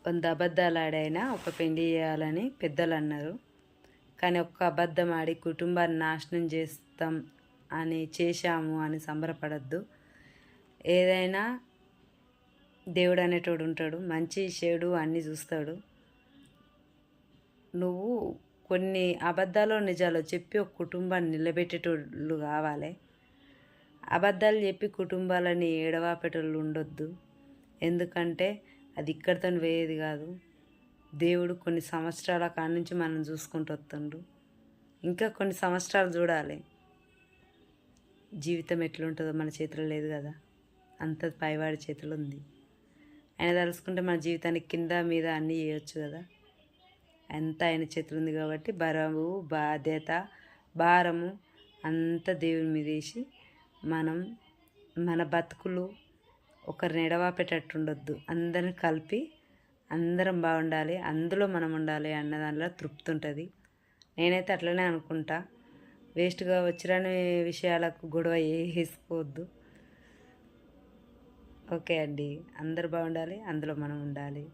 100 అబద్ధాలు ఆడైనా ఒక పెళ్లి చేయాలని పెద్దలు అన్నారు. కానీ ఒక్క అబద్ధం ఆడి కుటుంబాన్ని నాశనం చేస్తాం అని చేశాము అని సంబరపడద్దు. ఏదైనా దేవుడు అనేటోడు ఉంటాడు, మంచి చెడు అన్నీ చూస్తాడు. నువ్వు కొన్ని అబద్ధాలు నిజాలు చెప్పి ఒక కుటుంబాన్ని నిలబెట్టేటోళ్ళు కావాలి. అబద్ధాలు చెప్పి కుటుంబాలని ఏడవాపేటోళ్ళు ఉండొద్దు. ఎందుకంటే అది ఇక్కడితో పోయేది కాదు. దేవుడు కొన్ని సంవత్సరాల కాడ నుంచి మనం చూసుకుంటూ వస్తుండు. ఇంకా కొన్ని సంవత్సరాలు చూడాలి. జీవితం ఎట్లుంటుందో మన చేతిలో లేదు కదా, అంత పైవాడి చేతిలో ఉంది. ఆయన తలుసుకుంటే మన జీవితానికి కింద మీద అన్నీ చేయొచ్చు కదా. అంతా ఆయన చేతులు ఉంది కాబట్టి బరువు బాధ్యత భారము అంతా దేవుని మీద వేసి మనం మన బతుకులు ఒకరిని ఎడవాపేటట్టు ఉండొద్దు. అందరిని కలిపి అందరం బాగుండాలి, అందులో మనం ఉండాలి అన్న దానిలో తృప్తి ఉంటుంది. నేనైతే అట్లనే అనుకుంటా. వేస్ట్గా వచ్చిరాని విషయాలకు గొడవ వేసుకోవద్దు. ఓకే అండి, అందరు బాగుండాలి, అందులో మనం ఉండాలి.